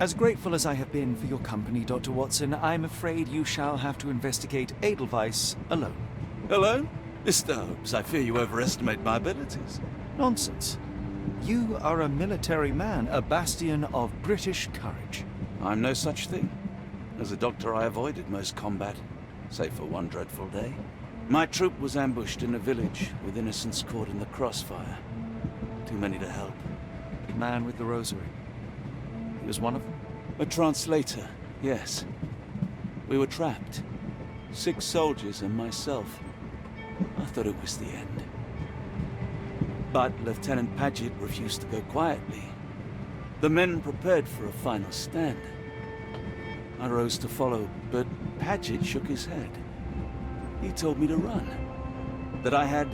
As grateful as I have been for your company, Dr. Watson, I'm afraid you shall have to investigate Edelweiss alone. Hello? Mr. Holmes, I fear you overestimate my abilities. Nonsense. You are a military man, a bastion of British courage. I'm no such thing. As a doctor, I avoided most combat, save for one dreadful day. My troop was ambushed in a village, with innocents caught in the crossfire. Too many to help. The man with the rosary. He was one of them? A translator, yes. We were trapped. 6 soldiers and myself. I thought it was the end. But Lieutenant Paget refused to go quietly. The men prepared for a final stand. I rose to follow, but Paget shook his head. He told me to run. That I had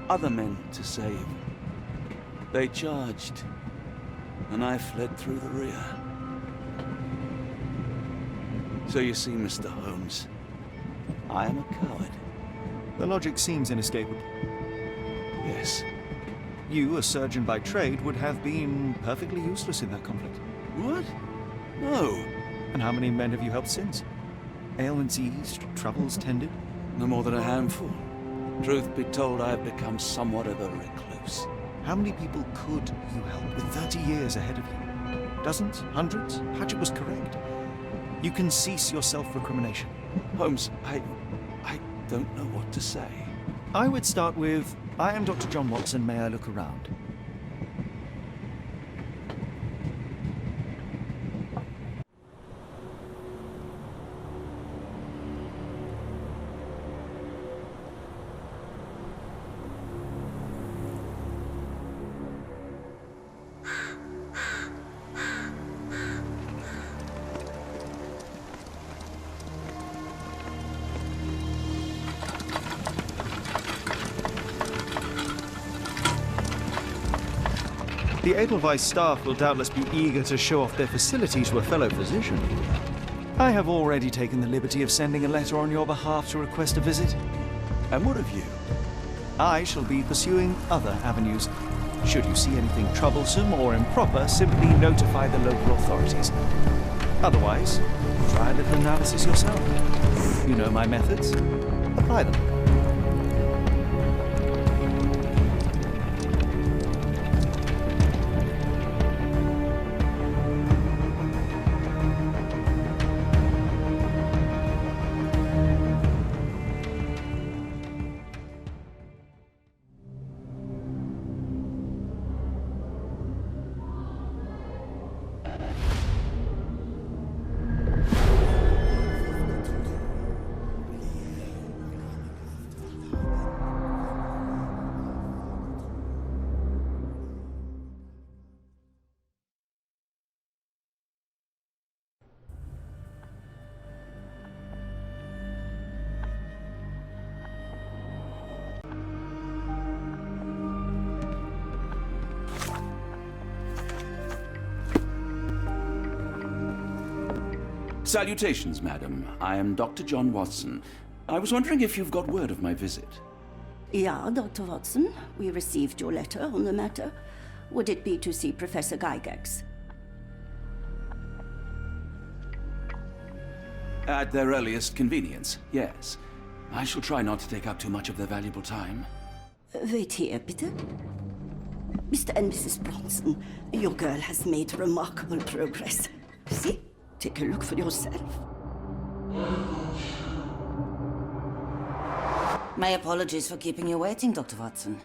other men to save. They charged, and I fled through the rear. So you see, Mr. Holmes, I am a coward. The logic seems inescapable. Yes. You, a surgeon by trade, would have been perfectly useless in that conflict. What? No. And how many men have you helped since? Ailments eased, troubles tended? No more than a handful. Truth be told, I have become somewhat of a recluse. How many people could you help with 30 years ahead of you? Dozens? Hundreds? Paget was correct. You can cease your self-recrimination. Holmes, I don't know what to say. I would start with, I am Dr. John Watson, may I look around? The Edelweiss staff will doubtless be eager to show off their facility to a fellow physician. I have already taken the liberty of sending a letter on your behalf to request a visit. And what of you? I shall be pursuing other avenues. Should you see anything troublesome or improper, simply notify the local authorities. Otherwise, try a little analysis yourself. You know my methods. Apply them. Salutations, madam. I am Dr. John Watson. I was wondering if you've got word of my visit. Yeah, Dr. Watson. We received your letter on the matter. Would it be to see Professor Gygax? At their earliest convenience, yes. I shall try not to take up too much of their valuable time. Wait here, bitte. Mr. and Mrs. Bronson, your girl has made remarkable progress. See? Take a look for yourself. My apologies for keeping you waiting, Dr. Watson.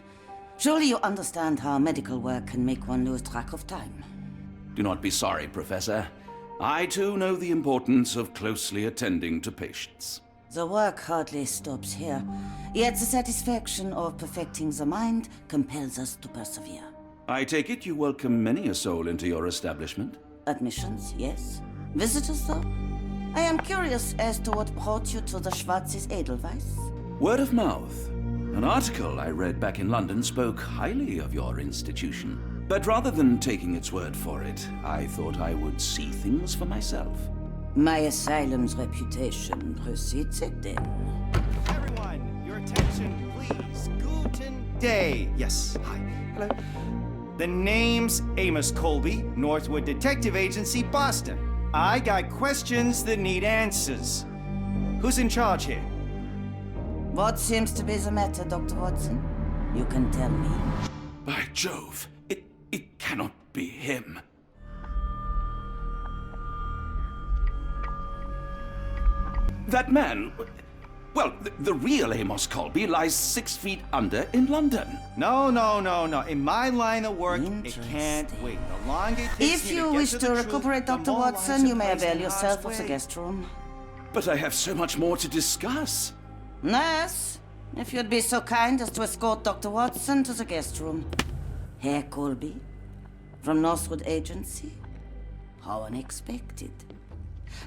Surely you understand how medical work can make one lose track of time. Do not be sorry, Professor. I too know the importance of closely attending to patients. The work hardly stops here, yet the satisfaction of perfecting the mind compels us to persevere. I take it you welcome many a soul into your establishment? Admissions, yes. Visitors, though? I am curious as to what brought you to the Schwarzes Edelweiss. Word of mouth. An article I read back in London spoke highly of your institution. But rather than taking its word for it, I thought I would see things for myself. My asylum's reputation precedes it, then. Everyone, your attention, please. Guten day. Yes, hi. Hello. The name's Amos Colby, Northwood Detective Agency, Boston. I got questions that need answers. Who's in charge here? What seems to be the matter, Dr. Watson? You can tell me. By Jove, it cannot be him. That man, well, the real Amos Colby lies 6 feet under in London. No. In my line of work, it can't wait. The longer it takes If me you to wish get to the truth, recuperate, the Dr. more Watson, lives you are may placed in avail harm's yourself of the way. guest room. But I have so much more to discuss. Nurse, if you'd be so kind as to escort Dr. Watson to the guest room. Herr Colby, from Northwood Agency. How unexpected.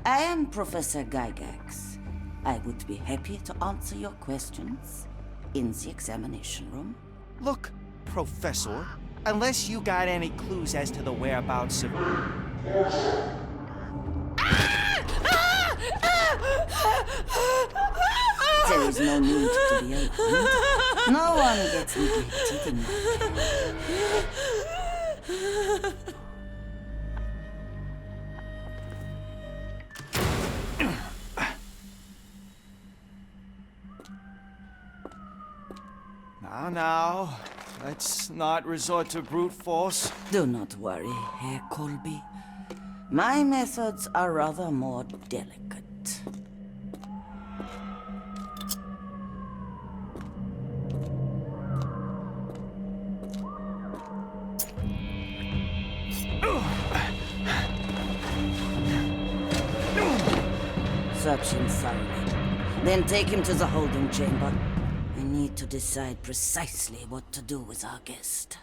I am Professor Gygax. I would be happy to answer your questions in the examination room. Look, Professor, unless you got any clues as to the whereabouts of... There is no need to be alarmed. No one gets neglected in my care. Now, let's not resort to brute force. Do not worry, Herr Colby. My methods are rather more delicate. Search him thoroughly. Then take him to the holding chamber. I need to decide precisely what to do with our guest.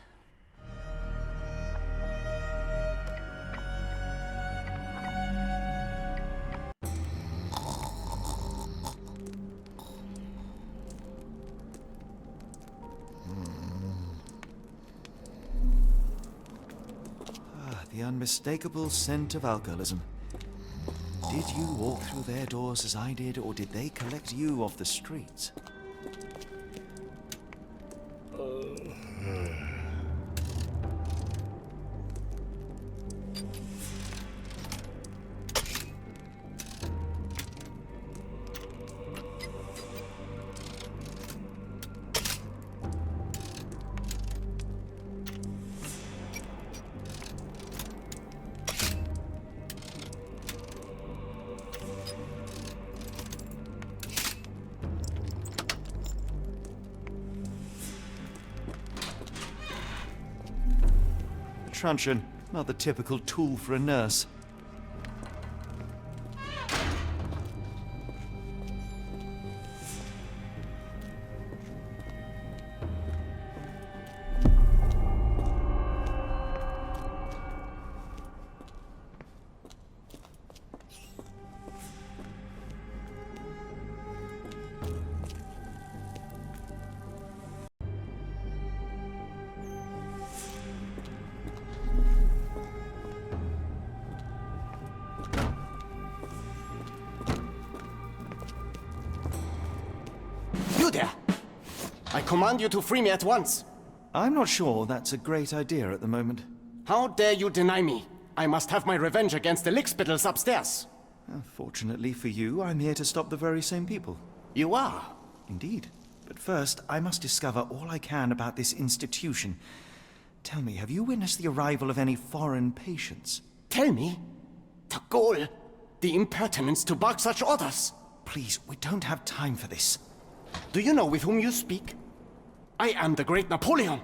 The unmistakable scent of alcoholism. Did you walk through their doors as I did, or did they collect you off the streets? Truncheon, not the typical tool for a nurse. You there! I command you to free me at once. I'm not sure that's a great idea at the moment. How dare you deny me? I must have my revenge against the lickspittles upstairs. Fortunately for you, I'm here to stop the very same people. You are? Indeed. But first, I must discover all I can about this institution. Tell me, have you witnessed the arrival of any foreign patients? Tell me? The gall, the impertinence to bark such orders. Please, we don't have time for this. Do you know with whom you speak? I am the great Napoleon.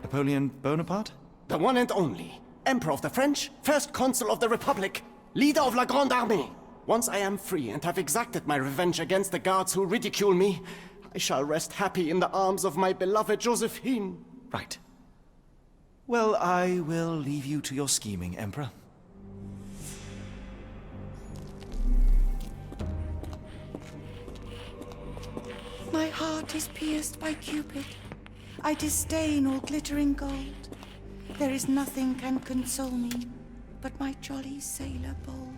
Napoleon Bonaparte? The one and only. Emperor of the French, first consul of the Republic, leader of La Grande Armée. Once I am free and have exacted my revenge against the guards who ridicule me, I shall rest happy in the arms of my beloved Josephine. Right. Well, I will leave you to your scheming, Emperor. My heart is pierced by Cupid. I disdain all glittering gold. There is nothing can console me but my jolly sailor bold.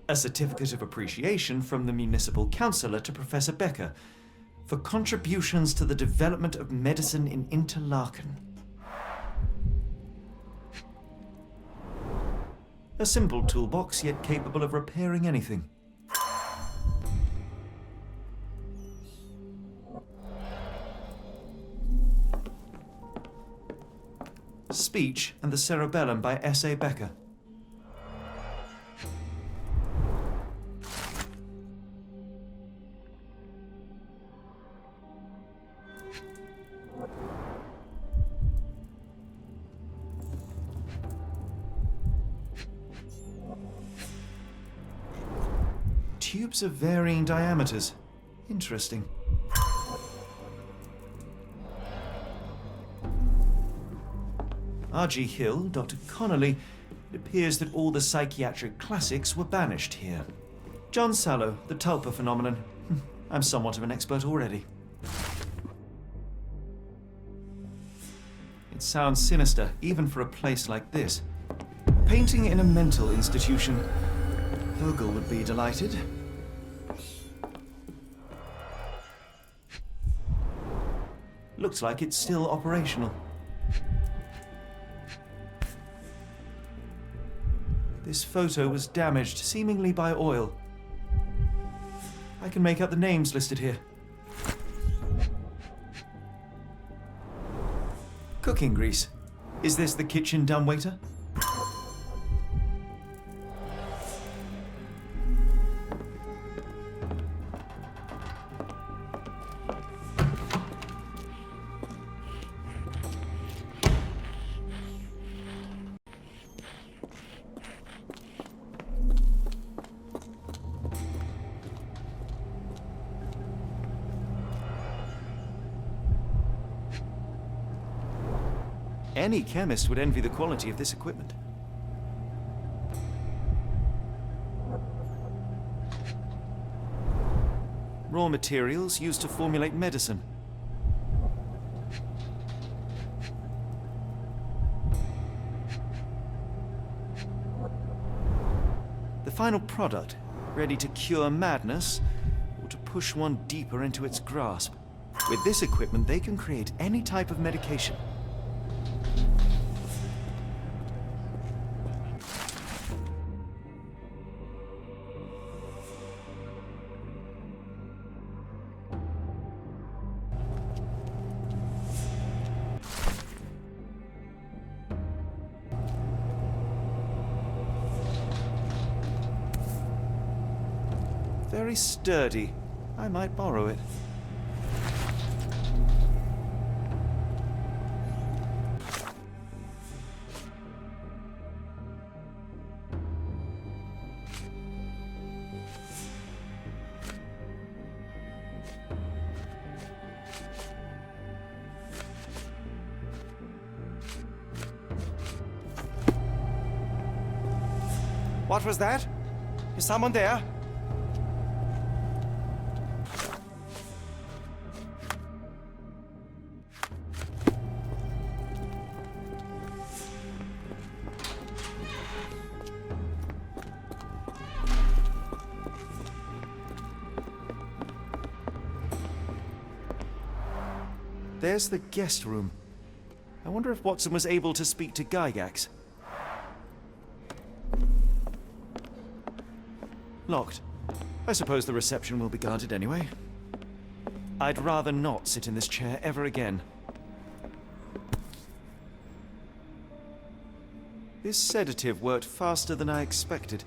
A certificate of appreciation from the municipal councillor to Professor Becker for contributions to the development of medicine in Interlaken. A simple toolbox, yet capable of repairing anything. Speech and the Cerebellum by S.A. Becker. Tubes of varying diameters. Interesting. R.G. Hill, Dr. Connolly, it appears that all the psychiatric classics were banished here. John Sallow, the Tulpa phenomenon. I'm somewhat of an expert already. It sounds sinister, even for a place like this. Painting in a mental institution. Vogel would be delighted. Looks like it's still operational. This photo was damaged, seemingly by oil. I can make out the names listed here. Cooking grease. Is this the kitchen dumbwaiter? Any chemist would envy the quality of this equipment. Raw materials used to formulate medicine. The final product, ready to cure madness or to push one deeper into its grasp. With this equipment, they can create any type of medication. Very sturdy. I might borrow it. What was that? Is someone there? There's the guest room. I wonder if Watson was able to speak to Gygax. Locked. I suppose the reception will be guarded anyway. I'd rather not sit in this chair ever again. This sedative worked faster than I expected.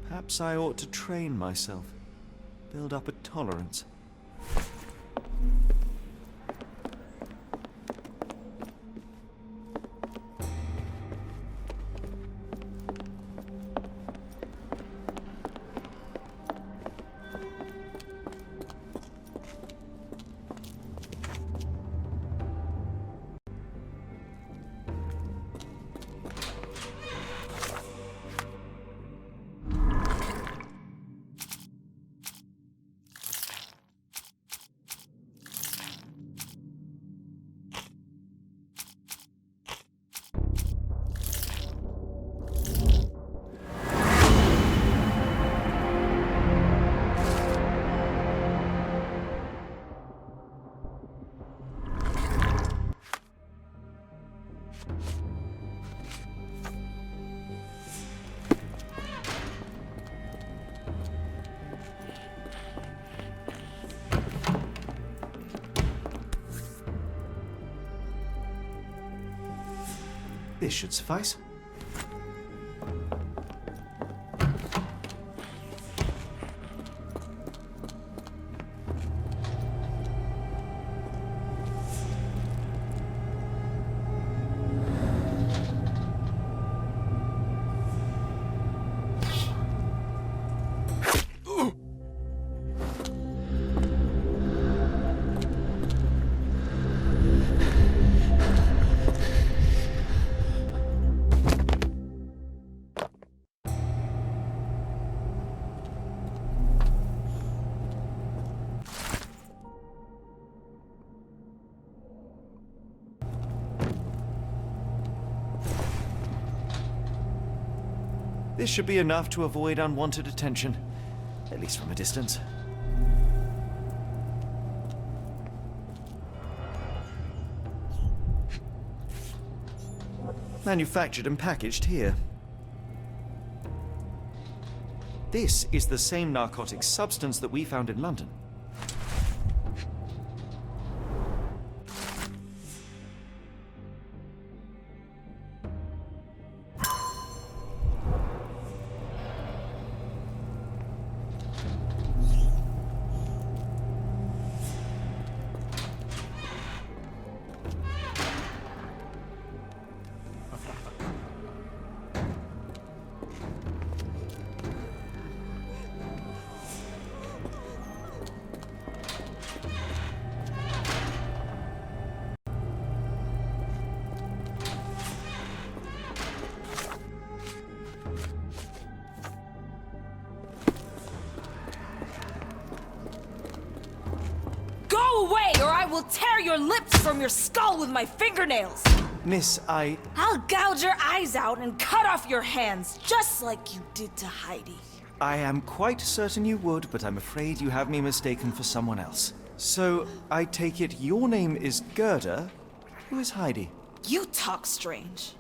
Perhaps I ought to train myself. Build up a tolerance. This should suffice. This should be enough to avoid unwanted attention, at least from a distance. Manufactured and packaged here. This is the same narcotic substance that we found in London. will tear your lips from your skull with my fingernails! Miss, I'll gouge your eyes out and cut off your hands, just like you did to Heidi. I am quite certain you would, but I'm afraid you have me mistaken for someone else. So, I take it your name is Gerda? Who is Heidi? You talk strange.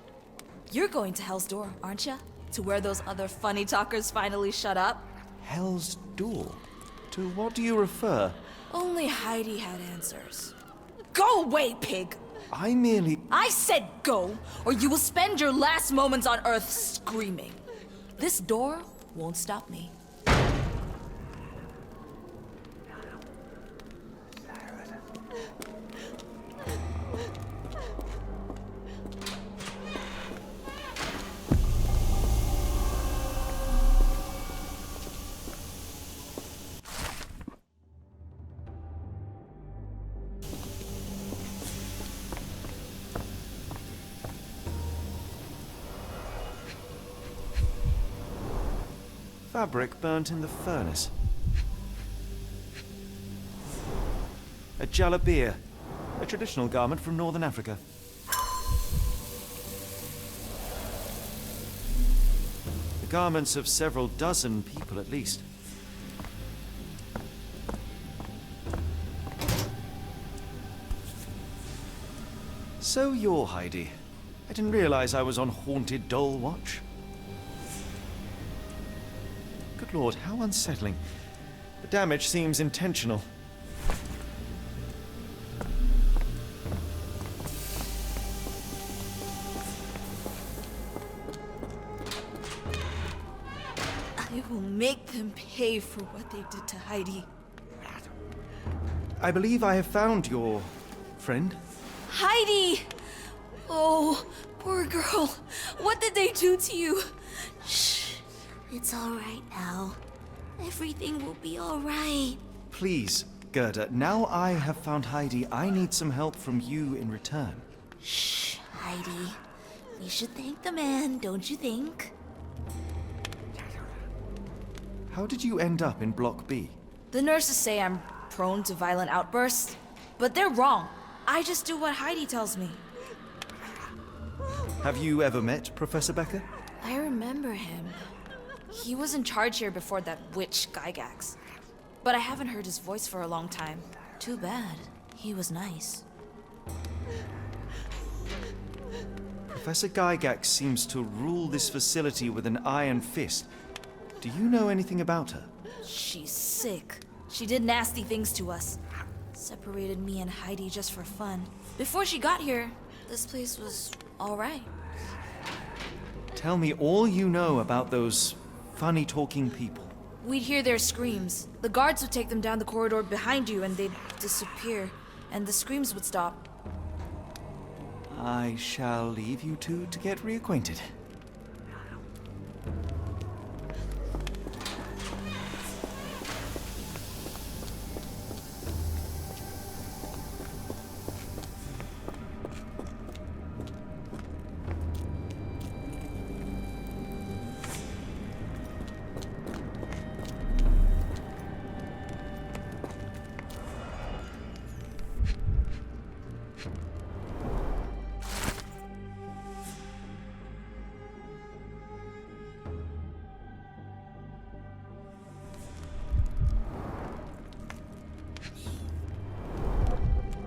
You're going to Hell's Door, aren't ya? To where those other funny talkers finally shut up? Hell's Door? To what do you refer? Only Heidi had answers. Go away, pig! I said go, or you will spend your last moments on Earth screaming. This door won't stop me. Fabric burnt in the furnace. A jalabia, a traditional garment from northern Africa. The garments of several dozen people at least. So you're Heidi. I didn't realize I was on haunted doll watch. Good Lord, how unsettling. The damage seems intentional. I will make them pay for what they did to Heidi. I believe I have found your friend. Heidi! Oh, poor girl. What did they do to you? Shh. It's all right now. Everything will be all right. Please, Gerda, now I have found Heidi, I need some help from you in return. Shh, Heidi. We should thank the man, don't you think? How did you end up in Block B? The nurses say I'm prone to violent outbursts, but they're wrong. I just do what Heidi tells me. Have you ever met Professor Becker? I remember him. He was in charge here before that witch Gygax. But I haven't heard his voice for a long time. Too bad. He was nice. Professor Gygax seems to rule this facility with an iron fist. Do you know anything about her? She's sick. She did nasty things to us. Separated me and Heidi just for fun. Before she got here, this place was all right. Tell me all you know about those funny-talking people. We'd hear their screams. The guards would take them down the corridor behind you and they'd disappear, and the screams would stop. I shall leave you two to get reacquainted.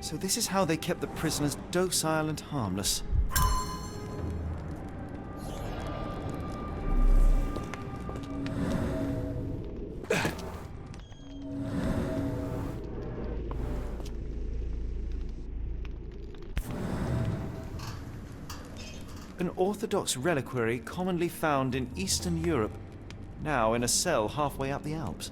So this is how they kept the prisoners docile and harmless. An Orthodox reliquary commonly found in Eastern Europe, now in a cell halfway up the Alps.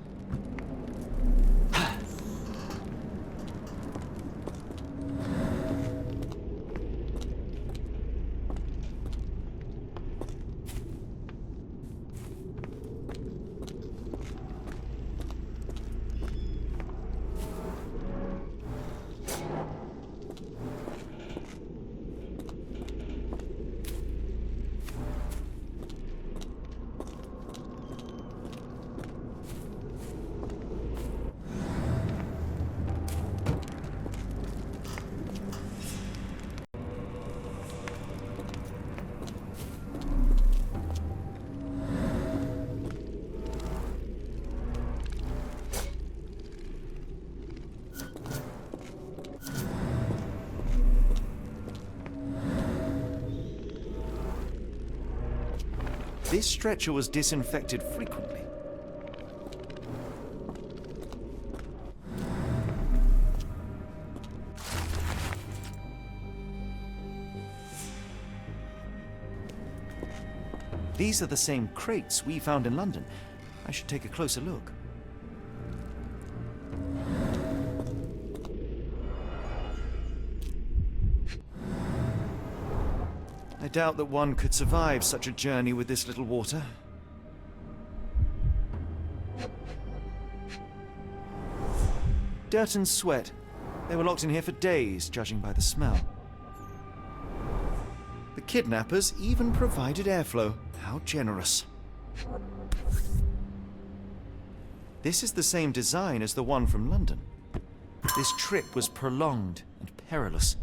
This stretcher was disinfected frequently. These are the same crates we found in London. I should take a closer look. I doubt that one could survive such a journey with this little water. Dirt and sweat. They were locked in here for days, judging by the smell. The kidnappers even provided airflow. How generous. This is the same design as the one from London. This trip was prolonged and perilous.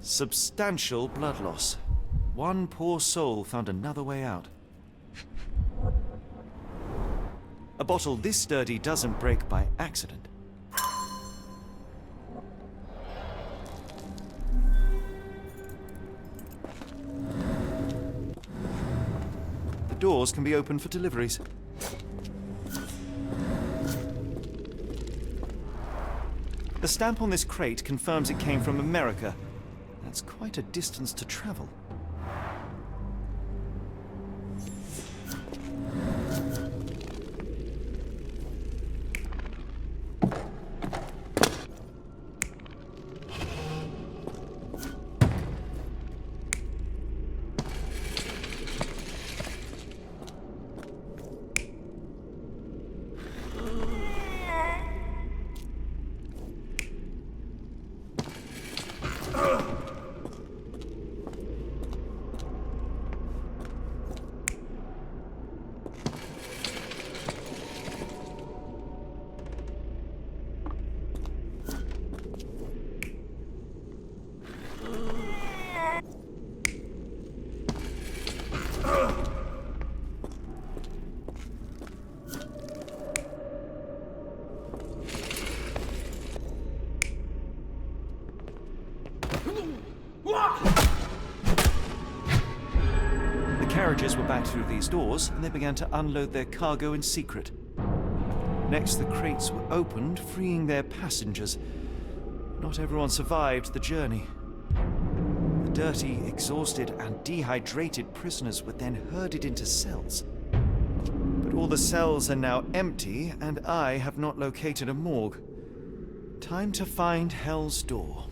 Substantial blood loss. One poor soul found another way out. A bottle this sturdy doesn't break by accident. The doors can be opened for deliveries. The stamp on this crate confirms it came from America. That's quite a distance to travel. The carriages were backed through these doors, and they began to unload their cargo in secret. Next, the crates were opened, freeing their passengers. Not everyone survived the journey. The dirty, exhausted, and dehydrated prisoners were then herded into cells. But all the cells are now empty, and I have not located a morgue. Time to find Hell's Door.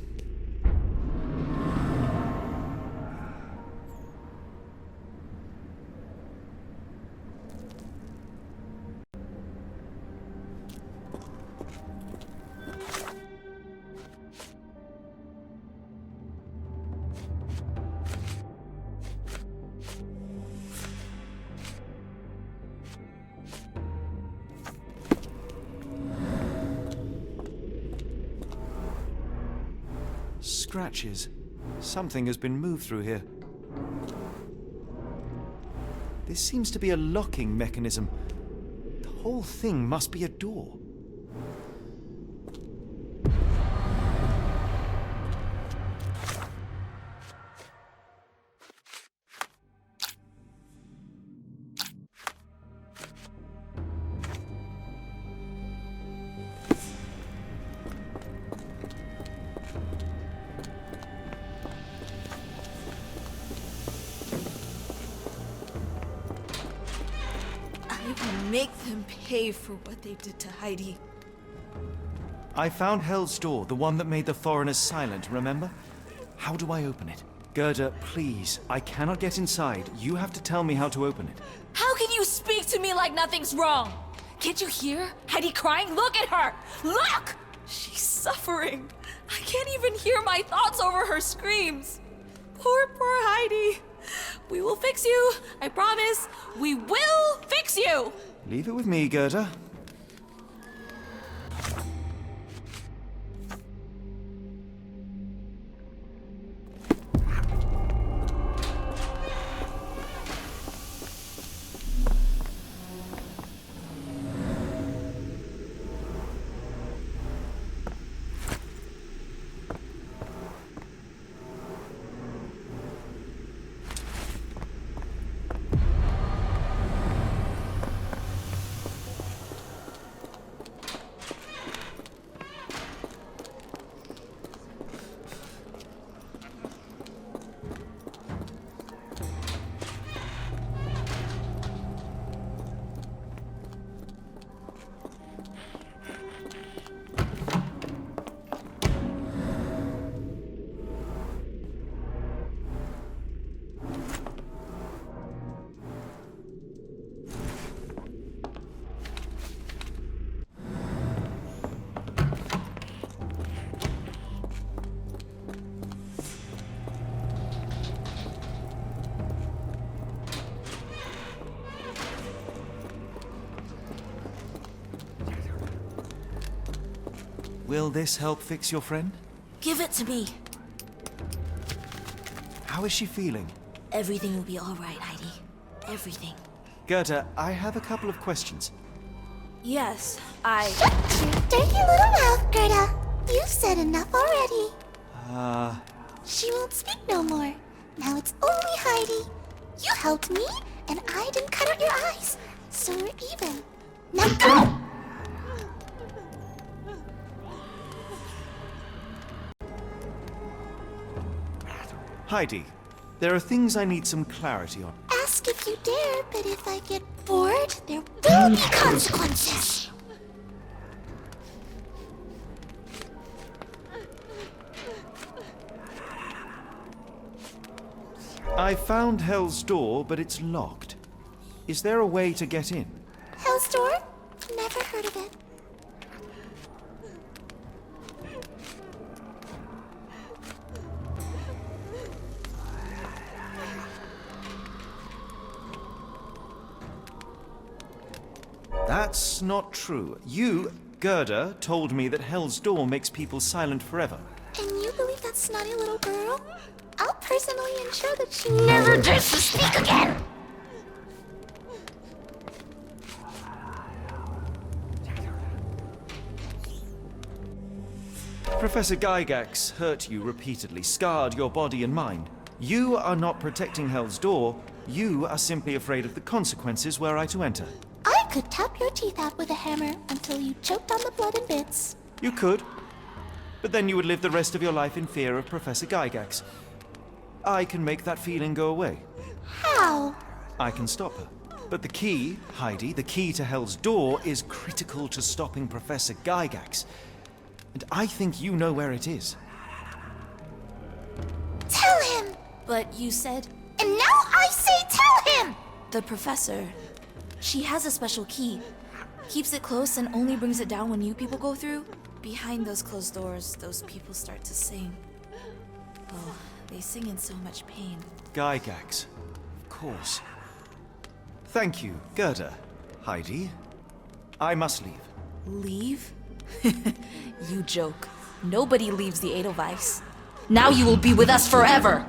Scratches. Something has been moved through here. This seems to be a locking mechanism. The whole thing must be a door. Make them pay for what they did to Heidi. I found Hell's Door, the one that made the foreigners silent, remember? How do I open it? Gerda, please. I cannot get inside. You have to tell me how to open it. How can you speak to me like nothing's wrong? Can't you hear Heidi crying? Look at her! Look! She's suffering. I can't even hear my thoughts over her screams. Poor Heidi. We will fix you. I promise. We will fix you! Leave it with me, Gerda. Will this help fix your friend? Give it to me. How is she feeling? Everything will be all right, Heidi. Everything. Gerda, I have a couple of questions. Yes, Shut your dirty little mouth, Gerda. You've said enough already. She won't speak no more. Now it's only Heidi. You helped me, and I didn't cut out your eyes. So we're even. Now go! Heidi, there are things I need some clarity on. Ask if you dare, but if I get bored, there will be consequences. I found Hell's Door, but it's locked. Is there a way to get in? Hell's Door? Never heard of it. That's not true. You, Gerda, told me that Hell's Door makes people silent forever. And you believe that snotty little girl? I'll personally ensure that she never dares to speak again! Professor Gygax hurt you repeatedly, scarred your body and mind. You are not protecting Hell's Door. You are simply afraid of the consequences were I to enter. I could tap your teeth out with a hammer until you choked on the blood in bits. You could, but then you would live the rest of your life in fear of Professor Gygax. I can make that feeling go away. How? I can stop her. But the key, Heidi, the key to Hell's Door is critical to stopping Professor Gygax. And I think you know where it is. Tell him! But you said And now I say tell him! the professor. She has a special key. Keeps it close and only brings it down when you people go through. Behind those closed doors, those people start to sing. Oh, they sing in so much pain. Gygax. Of course. Thank you, Gerda. Heidi. I must leave. Leave? You joke. Nobody leaves the Edelweiss. Now you will be with us forever!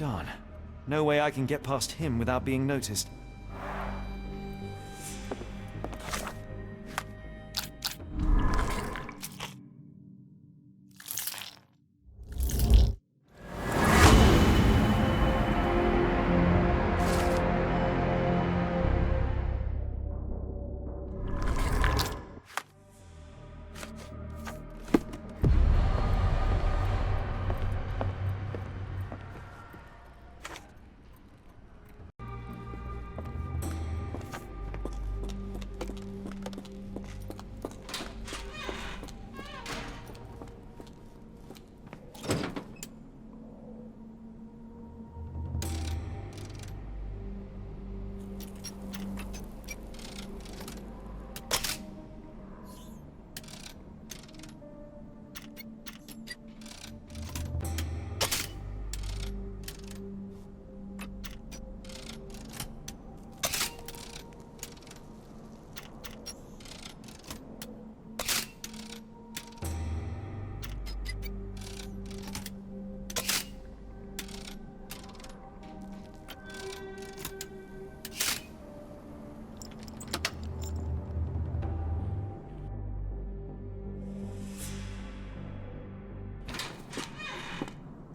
Darn. No way I can get past him without being noticed.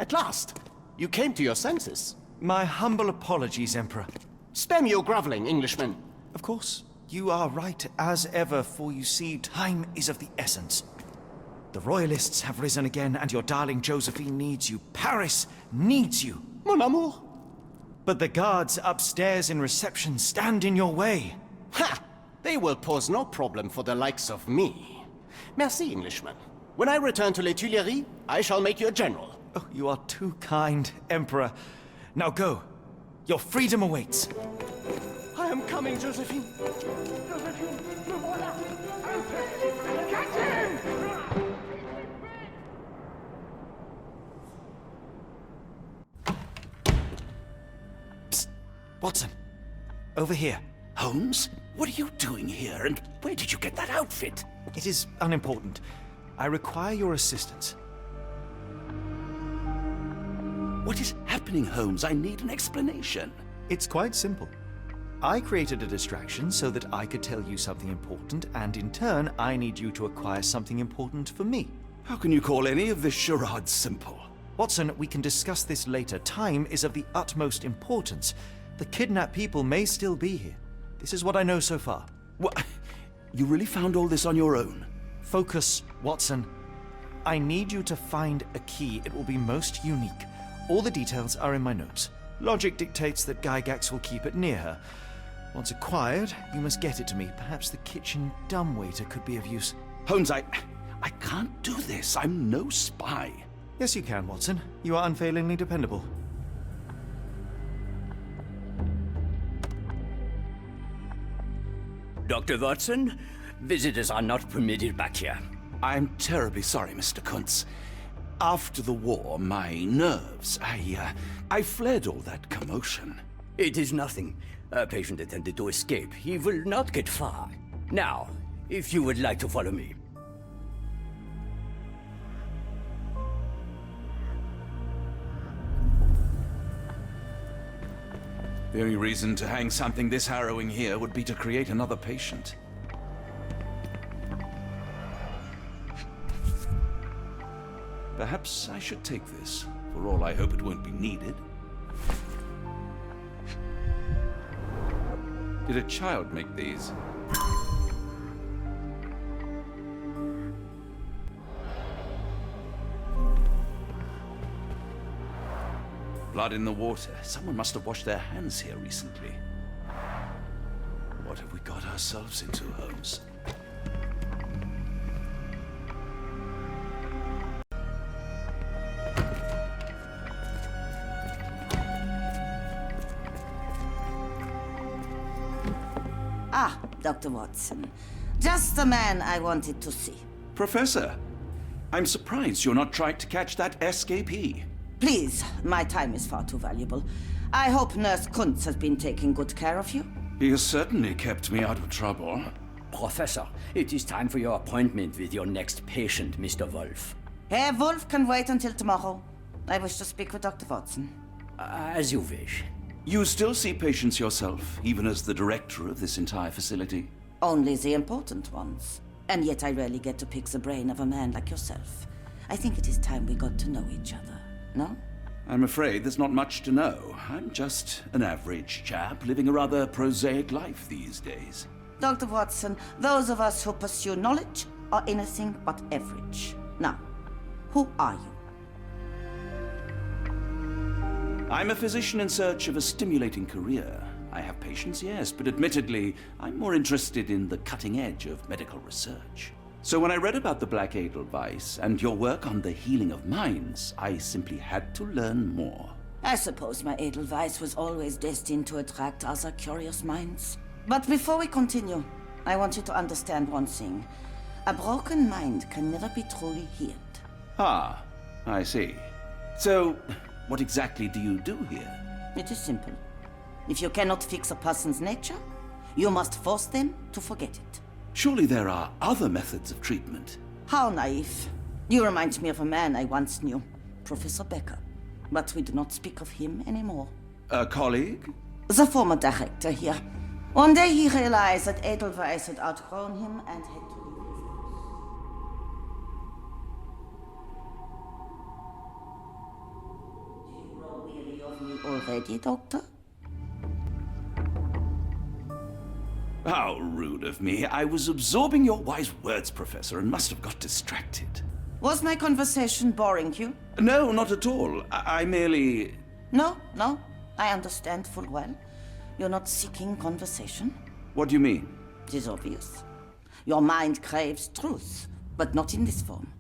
At last! You came to your senses. My humble apologies, Emperor. Spare me your groveling, Englishman. Of course, you are right as ever, for you see, time is of the essence. The royalists have risen again, and your darling Josephine needs you. Paris needs you. Mon amour. But the guards upstairs in reception stand in your way. Ha! They will pose no problem for the likes of me. Merci, Englishman. When I return to Les Tuileries, I shall make you a general. Oh, you are too kind, Emperor. Now go. Your freedom awaits. I am coming, Josephine. Josephine, me voilà. Catch him! Psst. Watson. Over here. Holmes? What are you doing here, and where did you get that outfit? It is unimportant. I require your assistance. What is happening, Holmes? I need an explanation. It's quite simple. I created a distraction so that I could tell you something important, and in turn, I need you to acquire something important for me. How can you call any of this charade simple? Watson, we can discuss this later. Time is of the utmost importance. The kidnapped people may still be here. This is what I know so far. What? You really found all this on your own? Focus, Watson. I need you to find a key. It will be most unique. All the details are in my notes. Logic dictates that Gygax will keep it near her. Once acquired, you must get it to me. Perhaps the kitchen dumbwaiter could be of use. Holmes, I can't do this. I'm no spy. Yes, you can, Watson. You are unfailingly dependable. Dr. Watson, visitors are not permitted back here. I'm terribly sorry, Mr. Kuntz. After the war, my nerves, I fled all that commotion. It is nothing. A patient attempted to escape. He will not get far. Now, if you would like to follow me. The only reason to hang something this harrowing here would be to create another patient. Perhaps I should take this. For all I hope it won't be needed. Did a child make these? Blood in the water. Someone must have washed their hands here recently. What have we got ourselves into, Holmes? Ah, Dr. Watson. Just the man I wanted to see. Professor, I'm surprised you're not trying to catch that escapee. Please, my time is far too valuable. I hope Nurse Kuntz has been taking good care of you. He has certainly kept me out of trouble. Professor, it is time for your appointment with your next patient, Mr. Wolf. Herr Wolf can wait until tomorrow. I wish to speak with Dr. Watson. As you wish. You still see patients yourself, even as the director of this entire facility? Only the important ones. And yet I rarely get to pick the brain of a man like yourself. I think it is time we got to know each other, no? I'm afraid there's not much to know. I'm just an average chap living a rather prosaic life these days. Dr. Watson, those of us who pursue knowledge are anything but average. Now, who are you? I'm a physician in search of a stimulating career. I have patients, yes, but admittedly, I'm more interested in the cutting edge of medical research. So when I read about the Black Edelweiss and your work on the healing of minds, I simply had to learn more. I suppose my Edelweiss was always destined to attract other curious minds. But before we continue, I want you to understand one thing. A broken mind can never be truly healed. Ah, I see. So, what exactly do you do here? It is simple. If you cannot fix a person's nature, you must force them to forget it. Surely there are other methods of treatment. How naive. You remind me of a man I once knew, Professor Becker. But we do not speak of him anymore. A colleague? The former director here. One day he realized that Edelweiss had outgrown him and had to leave his house. 。already, Doctor? How rude of me. I was absorbing your wise words, Professor, and must have got distracted. Was my conversation boring you? No, not at all. I merely... No, I understand full well. You're not seeking conversation. What do you mean? It is obvious. Your mind craves truth, but not in this form.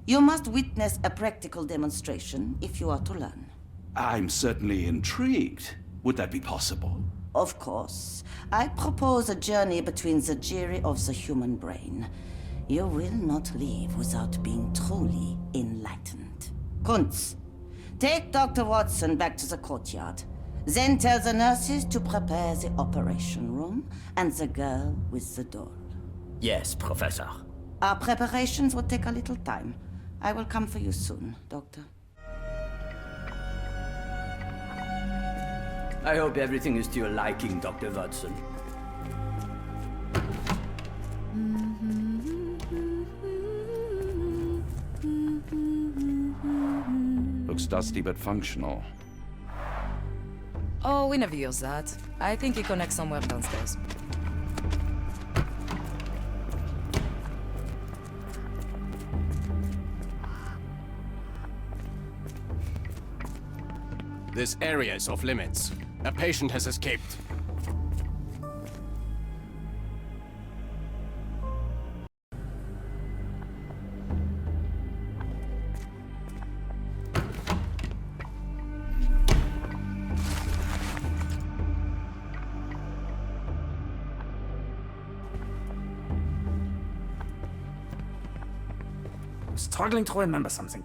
You must witness a practical demonstration if you are to learn. I'm certainly intrigued. Would that be possible? Of course. I propose a journey between the jury of the human brain. You will not leave without being truly enlightened. Kunz, take Dr. Watson back to the courtyard. Then tell the nurses to prepare the operation room and the girl with the doll. Yes, Professor. Our preparations will take a little time. I will come for you soon, Doctor. I hope everything is to your liking, Dr. Watson. Looks dusty but functional. Oh, we never use that. I think it connects somewhere downstairs. This area is off limits. A patient has escaped. I'm struggling to remember something.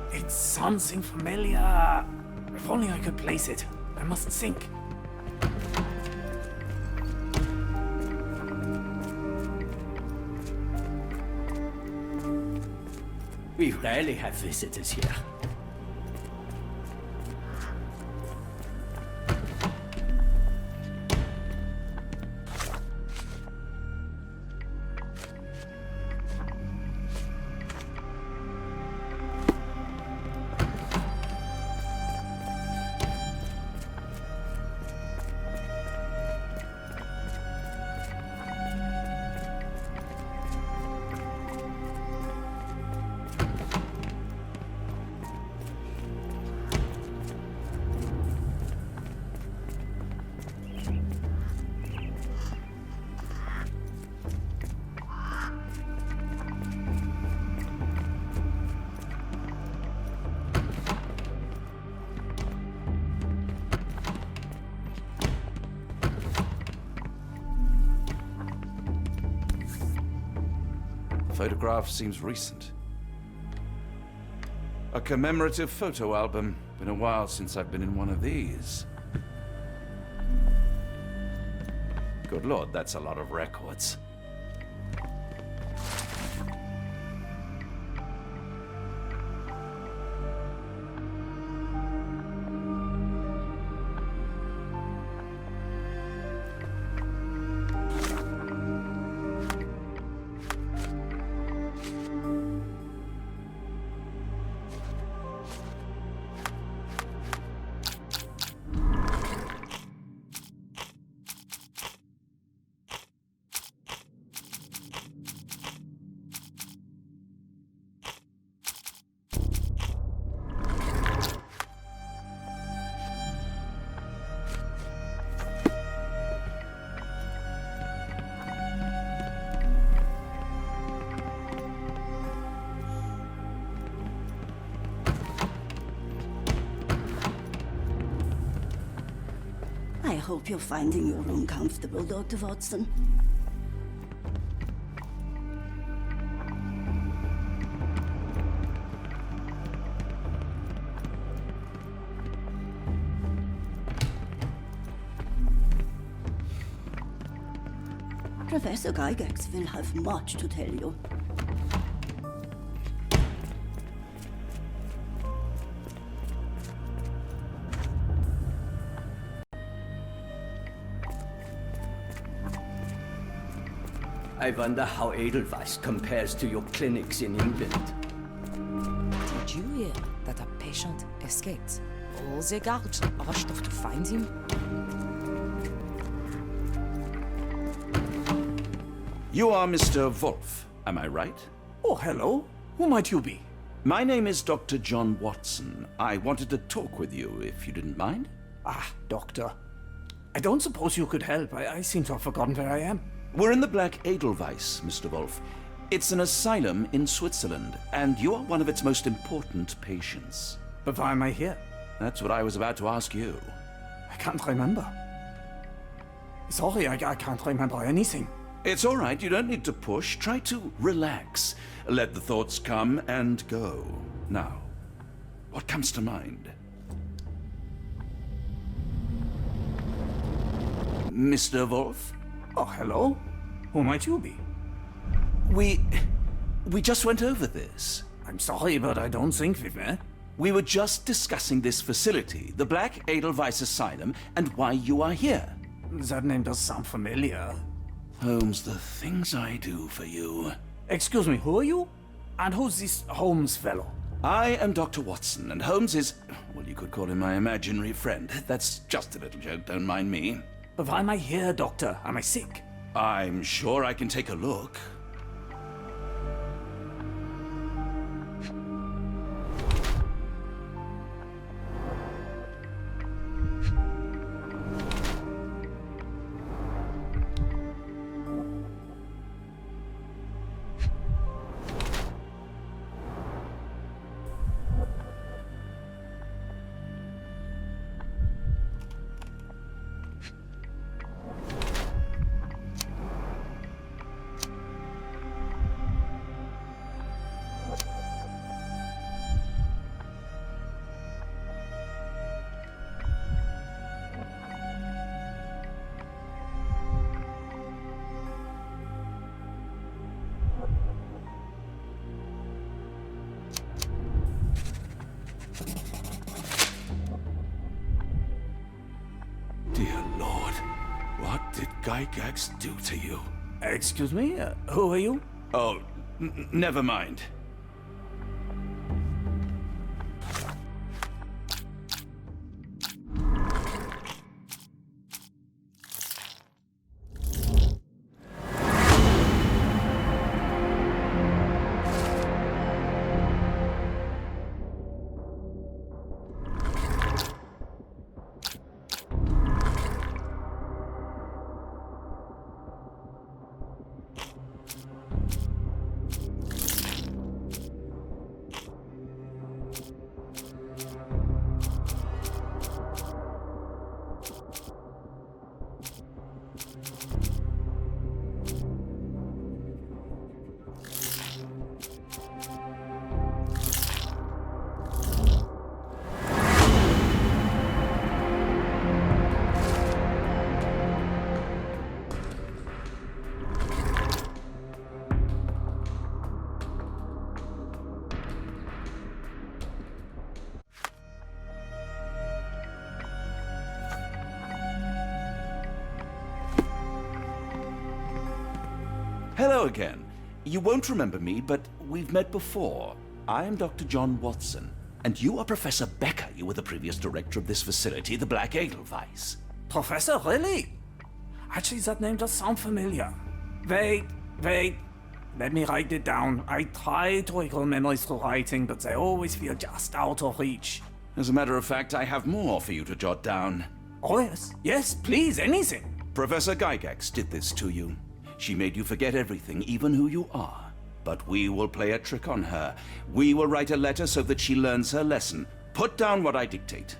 It's something familiar. If only I could place it. I must think. We rarely have visitors here. photograph seems recent. A commemorative photo album. Been a while since I've been in one of these. Good lord, that's a lot of records. I hope you're finding your room comfortable, Dr. Watson. Professor Gygax will have much to tell you. I wonder how Edelweiss compares to your clinics in England. Did you hear that a patient escaped? All the guards rushed off to find him. You are Mr. Wolf, am I right? Oh, hello. Who might you be? My name is Dr. John Watson. I wanted to talk with you, if you didn't mind. Ah, doctor. I don't suppose you could help. I seem to have forgotten where I am. We're in the Black Edelweiss, Mr. Wolf. It's an asylum in Switzerland, and you are one of its most important patients. But why am I here? That's what I was about to ask you. I can't remember. Sorry, I can't remember anything. It's all right, you don't need to push. Try to relax. Let the thoughts come and go. Now, what comes to mind? Mr. Wolf? Oh, hello. Who might you be? We just went over this. I'm sorry, but I don't think we were. We were just discussing this facility, the Black Edelweiss Asylum, and why you are here. That name does sound familiar. Holmes, the things I do for you. Excuse me, who are you? And who's this Holmes fellow? I am Dr. Watson, and Holmes is, well, you could call him my imaginary friend. That's just a little joke, don't mind me. But why am I here, Doctor? Am I sick? I'm sure I can take a look. Dear Lord, what did Gygax do to you? Excuse me? Who are you? Oh, never mind. Hello again. You won't remember me, but we've met before. I am Dr. John Watson, and you are Professor Becker. You were the previous director of this facility, the Black Edelweiss. Professor, really? Actually, that name does sound familiar. Wait. Let me write it down. I try to recall memories through writing, but they always feel just out of reach. As a matter of fact, I have more for you to jot down. Oh, yes. Yes, please, anything. Professor Gygax did this to you. She made you forget everything, even who you are. But we will play a trick on her. We will write a letter so that she learns her lesson. Put down what I dictate.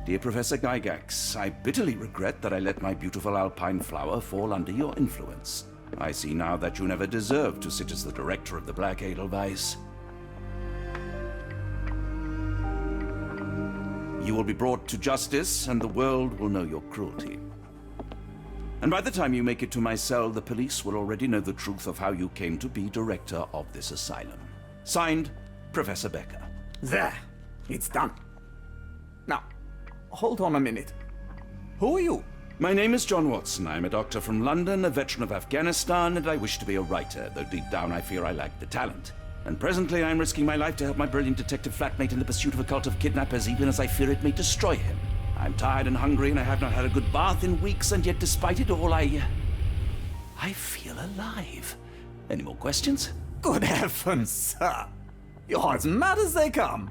Dear Professor Gygax, I bitterly regret that I let my beautiful alpine flower fall under your influence. I see now that you never deserved to sit as the director of the Black Edelweiss. You will be brought to justice, and the world will know your cruelty. And by the time you make it to my cell, the police will already know the truth of how you came to be director of this asylum. Signed, Professor Becker. There. It's done. Now, hold on a minute. Who are you? My name is John Watson. I'm a doctor from London, a veteran of Afghanistan, and I wish to be a writer, though deep down I fear I lack the talent. And presently I'm risking my life to help my brilliant detective flatmate in the pursuit of a cult of kidnappers, even as I fear it may destroy him. I'm tired and hungry, and I have not had a good bath in weeks, and yet despite it all, I feel alive. Any more questions? Good heavens, sir. You're as mad as they come.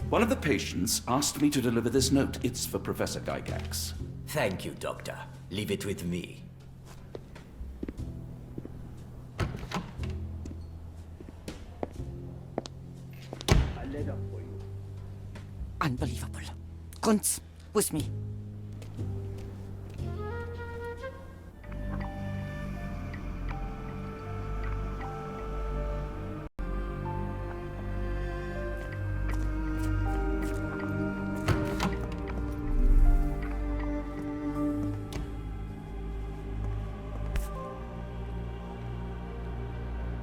One of the patients asked me to deliver this note. It's for Professor Gygax. Thank you, Doctor. Leave it with me. A letter for you. Unbelievable. Kunz, with me.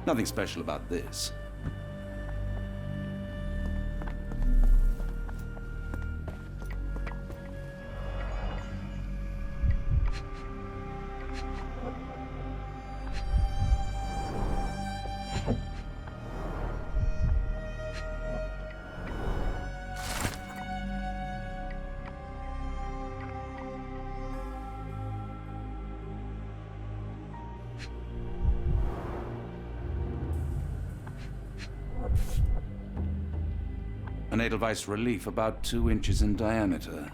Nothing special about this. An Edelweiss relief about 2 inches in diameter.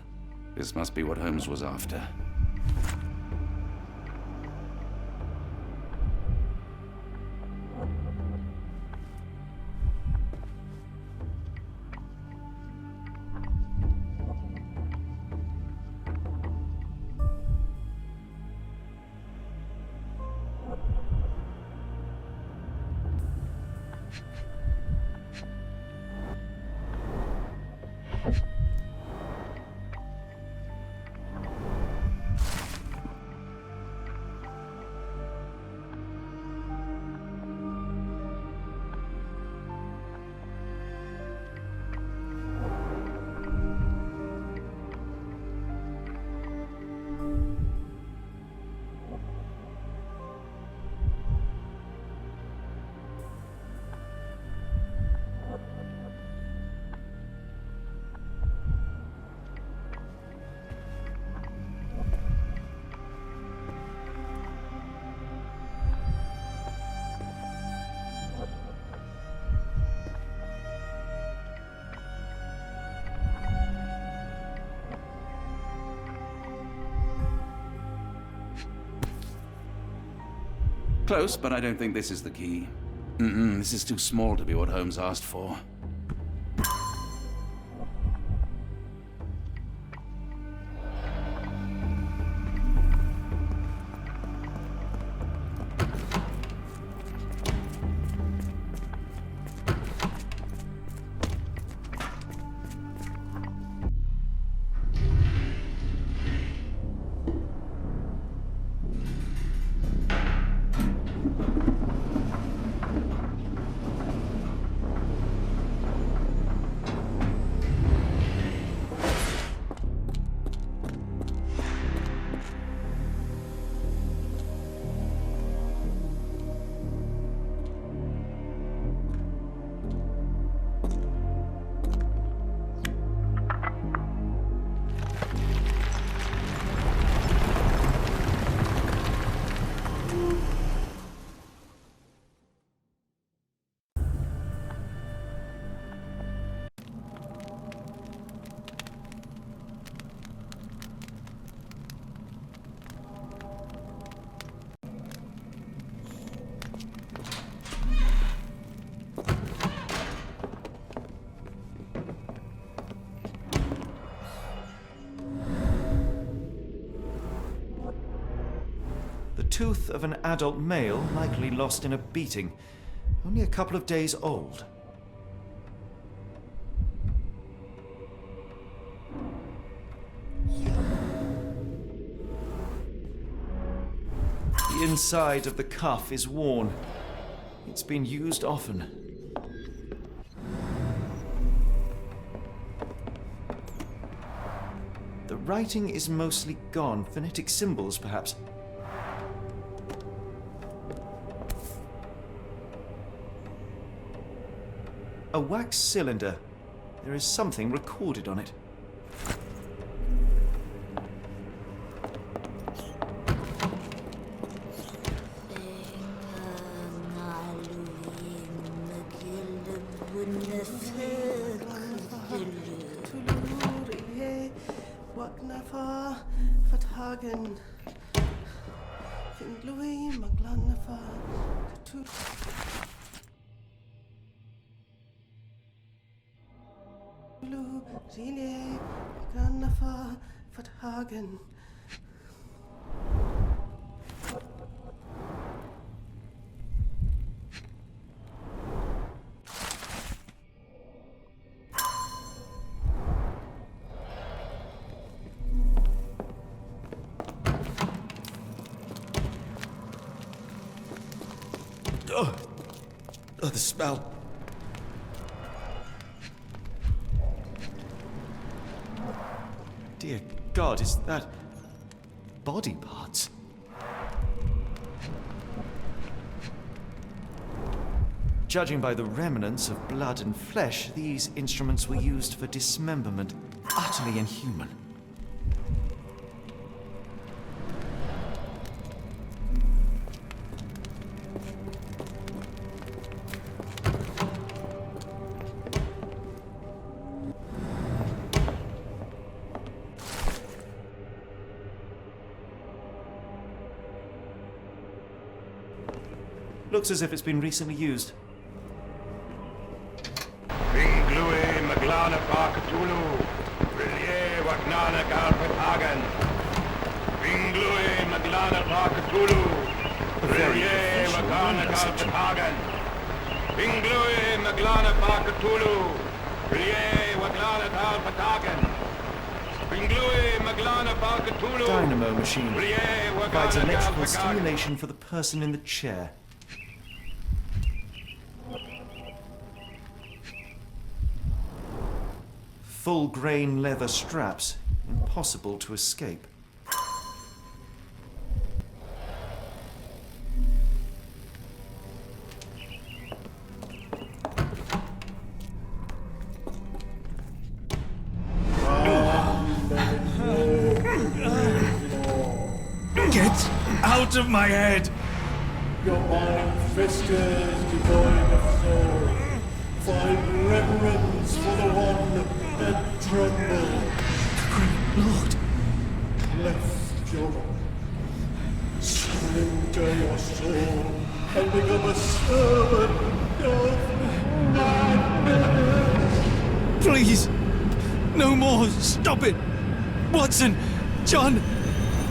This must be what Holmes was after. Close, but I don't think this is the key. This is too small to be what Holmes asked for. tooth of an adult male, likely lost in a beating. Only a couple of days old. The inside of the cuff is worn. It's been used often. The writing is mostly gone. Phonetic symbols, perhaps. A wax cylinder. There is something recorded on it. Oh, the smell. Dear God, is that body parts? Judging by the remnants of blood and flesh, these instruments were used for dismemberment. Utterly inhuman. Looks as if it's been recently used. Ringlui Maglana Cthulhu, Rillier Wagnana Galpatagan. Ringlui Maglana Cthulhu, Rillier Wagnana Galpatagan. Ringlui Maglana Cthulhu, Rillier Wagnana Galpatagan. Ringlui Maglana Cthulhu. Dynamo machine provides electrical stimulation for the person in the chair. Full-grain leather straps, impossible to escape. Get out of my head! Your mind festers devoid of soul. Find reverence for the one that tremble. Great Lord! Cleft your rock. Surrender your soul and become a servant of madness. Please! No more! Stop it! Watson! John!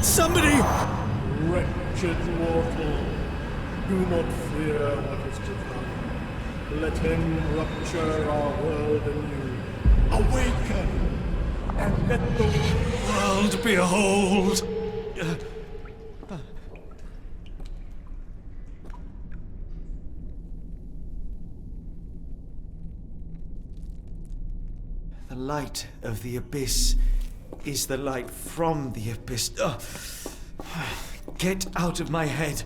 Somebody! Wretched mortal, do not fear what is to come. Let him rupture our world anew. Awaken, and let the world behold! The light of the abyss is the light from the abyss. Get out of my head.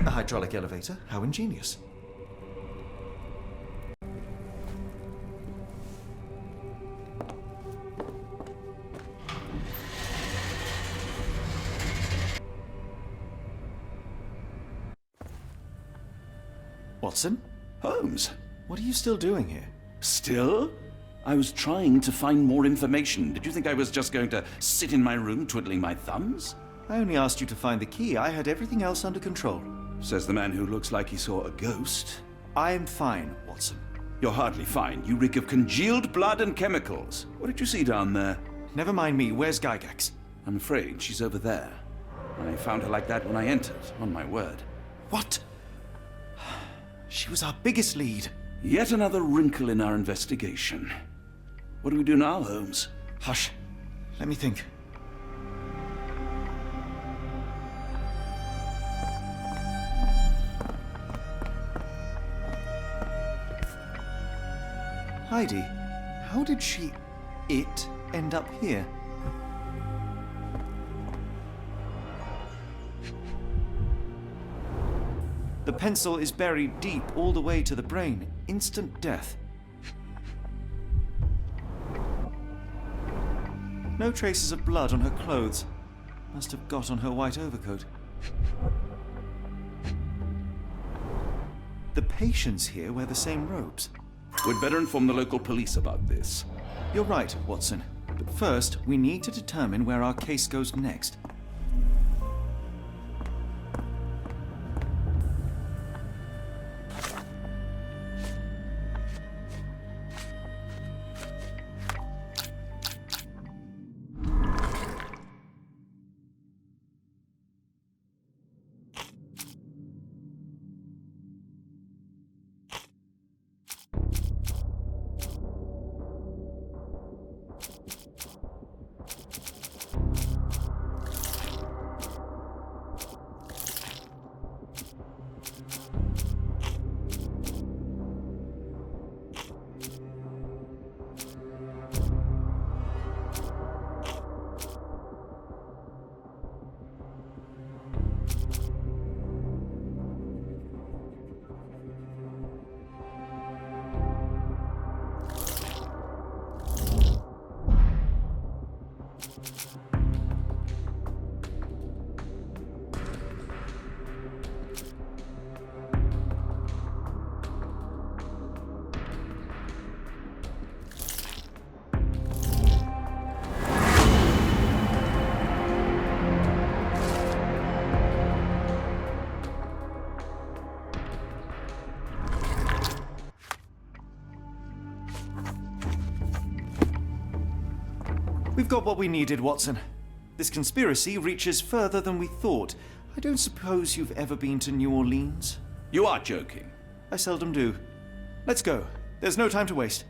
A hydraulic elevator? How ingenious. Watson? Holmes? What are you still doing here? Still? I was trying to find more information. Did you think I was just going to sit in my room twiddling my thumbs? I only asked you to find the key. I had everything else under control. Says the man who looks like he saw a ghost. I'm fine, Watson. You're hardly fine. You reek of congealed blood and chemicals. What did you see down there? Never mind me. Where's Gygax? I'm afraid she's over there. I found her like that when I entered, on my word. What? She was our biggest lead. Yet another wrinkle in our investigation. What do we do now, Holmes? Hush. Let me think. Heidi, how did it end up here? The pencil is buried deep all the way to the brain. Instant death. No traces of blood on her clothes. Must have got on her white overcoat. The patients here wear the same robes. We'd better inform the local police about this. You're right, Watson. But first, we need to determine where our case goes next. We've got what we needed, Watson. This conspiracy reaches further than we thought. I don't suppose you've ever been to New Orleans? You are joking. I seldom do. Let's go. There's no time to waste.